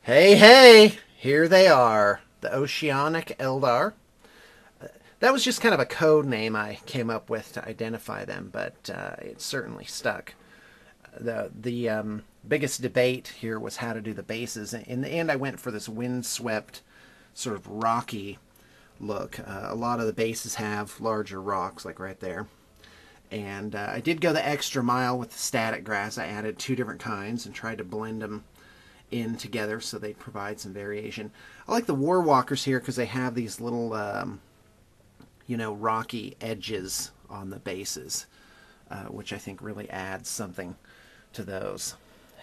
Hey, hey! Here they are, the Oceanic Eldar. That was just kind of a code name I came up with to identify them, but it certainly stuck. The biggest debate here was how to do the bases. In the end, I went for this windswept, sort of rocky look. A lot of the bases have larger rocks, like right there. And I did go the extra mile with the static grass. I added two different kinds and tried to blend them in together so they provide some variation. I like the war walkers here because they have these little, rocky edges on the bases, which I think really adds something to those.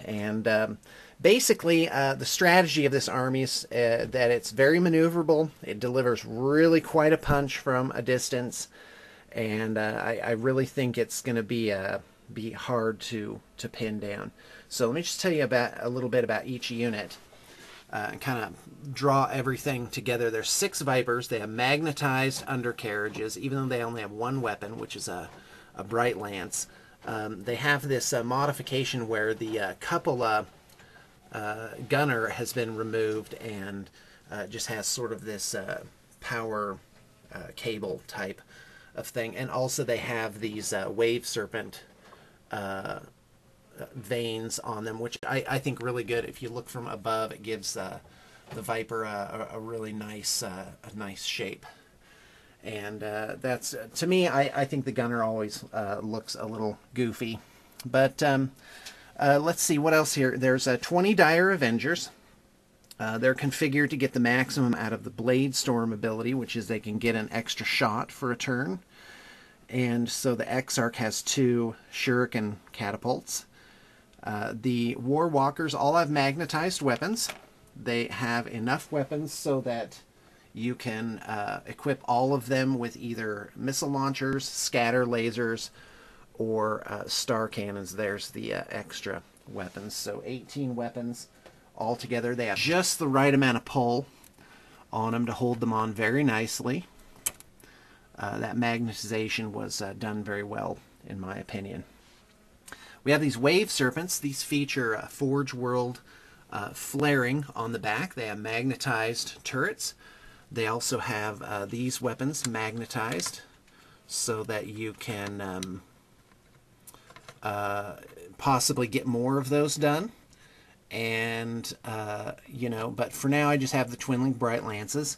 And basically, the strategy of this army is that it's very maneuverable. It delivers really quite a punch from a distance, and I really think it's going to be hard to pin down. So let me just tell you about a little bit about each unit and kind of draw everything together. There's 6 Vipers. They have magnetized undercarriages, even though they only have one weapon, which is a bright lance. They have this modification where the cupola gunner has been removed and just has sort of this power cable type of thing. And also they have these wave serpent veins on them, which I think really good. If you look from above, it gives the Viper a really nice shape. And that's, to me, I think the gunner always looks a little goofy. But let's see what else here. There's 20 Dire Avengers. They're configured to get the maximum out of the Blade Storm ability, which is they can get an extra shot for a turn. And so the Exarch has 2 Shuriken catapults. The War Walkers all have magnetized weapons. They have enough weapons so that you can equip all of them with either missile launchers, scatter lasers, or star cannons. There's the extra weapons. So 18 weapons altogether. They have just the right amount of pull on them to hold them on very nicely. That magnetization was done very well, in my opinion. We have these Wave Serpents. These feature Forge World flaring on the back. They have magnetized turrets. They also have these weapons magnetized so that you can possibly get more of those done. And, but for now I just have the Twinling Bright Lances.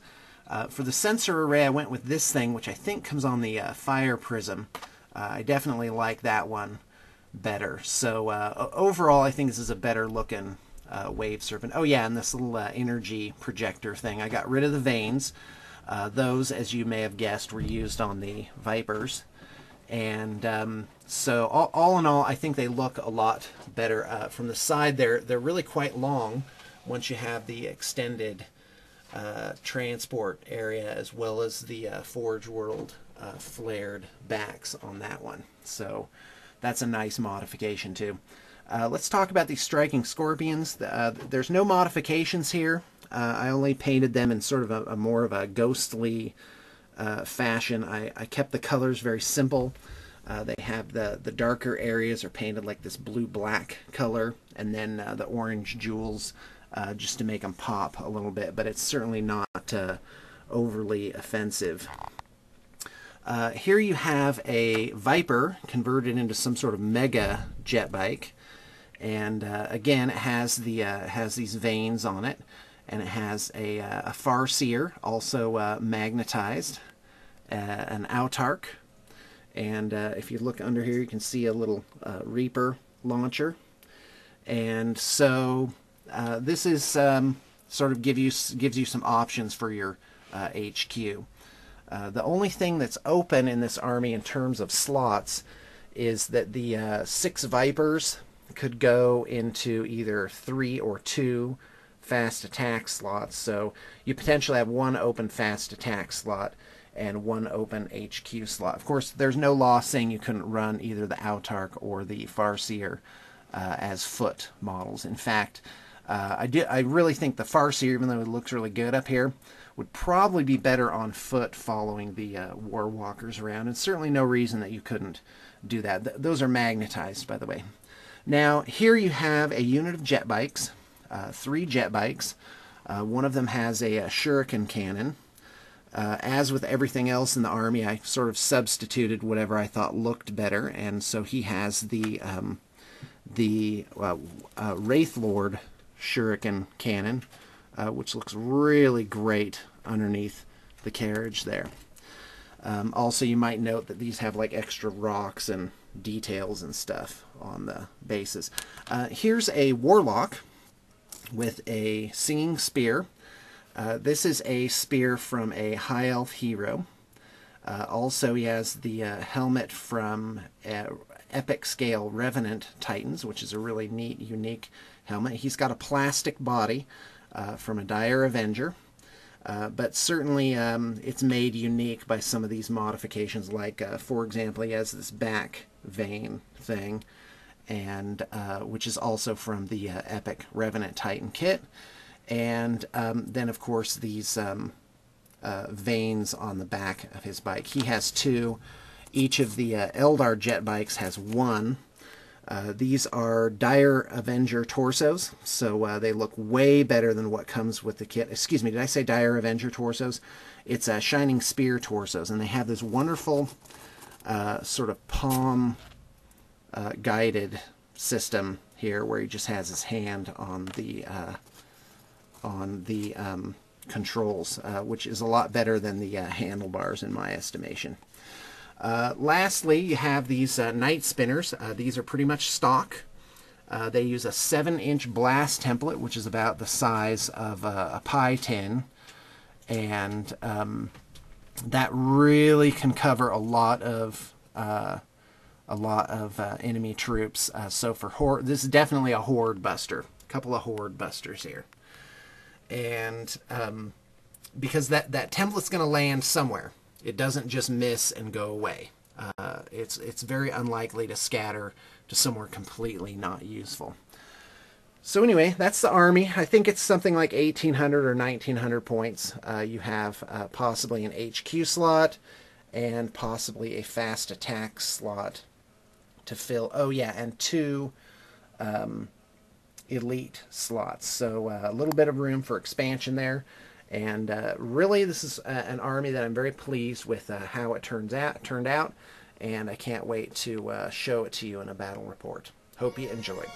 For the sensor array, I went with this thing, which I think comes on the Fire Prism. I definitely like that one better. So overall, I think this is a better looking Wave Serpent. Oh yeah, and this little energy projector thing. I got rid of the vanes. Those, as you may have guessed, were used on the Vipers. And so all in all, I think they look a lot better. From the side, they're really quite long once you have the extended transport area, as well as the Forge World flared backs on that one. So that's a nice modification too. Let's talk about these Striking Scorpions. There's no modifications here. I only painted them in sort of a more of a ghostly fashion. I kept the colors very simple. They have the darker areas are painted like this blue-black color, and then the orange jewels just to make them pop a little bit, but it's certainly not overly offensive. Here you have a Viper converted into some sort of mega jet bike, and again it has these vanes on it, and it has a Farseer, also magnetized, an Autarch, and if you look under here you can see a little Reaper launcher. And so this is sort of gives you some options for your HQ. The only thing that's open in this army in terms of slots is that the 6 Vipers could go into either 3 or 2 fast attack slots. So you potentially have 1 open fast attack slot and 1 open HQ slot. Of course, there's no law saying you couldn't run either the Autarch or the Farseer as foot models. In fact, I really think the Farseer, even though it looks really good up here, would probably be better on foot following the War Walkers around, and certainly no reason that you couldn't do that. Those are magnetized, by the way. Now, here you have a unit of jet bikes. 3 jet bikes. One of them has a shuriken cannon. As with everything else in the army, I sort of substituted whatever I thought looked better, and so he has the Wraith Lord shuriken cannon, which looks really great underneath the carriage there. Also, you might note that these have like extra rocks and details and stuff on the bases. Here's a warlock with a singing spear. This is a spear from a high elf hero. Also, he has the helmet from Epic Scale Revenant Titans, which is a really neat, unique helmet. He's got a plastic body from a Dire Avenger. But certainly it's made unique by some of these modifications, like, for example, he has this back vein thing, and which is also from the Epic Revenant Titan kit. And then, of course, these veins on the back of his bike. He has 2. Each of the Eldar jet bikes has 1. These are Dire Avenger torsos, so they look way better than what comes with the kit. Excuse me, did I say Dire Avenger torsos? It's Shining Spear torsos, and they have this wonderful sort of palm guided system here, where he just has his hand on the controls, which is a lot better than the handlebars in my estimation. Lastly, you have these Night Spinners. These are pretty much stock. They use a 7-inch blast template, which is about the size of a pie tin, and that really can cover a lot of enemy troops. So for horde, this is definitely a horde buster. A couple of horde busters here, and because that template's going to land somewhere. It doesn't just miss and go away. It's very unlikely to scatter to somewhere completely not useful. So anyway, that's the army. I think it's something like 1,800 or 1,900 points. You have possibly an HQ slot and possibly a fast attack slot to fill. Oh yeah, and 2 elite slots. So a little bit of room for expansion there. And really, this is an army that I'm very pleased with how it turned out, and I can't wait to show it to you in a battle report. Hope you enjoyed.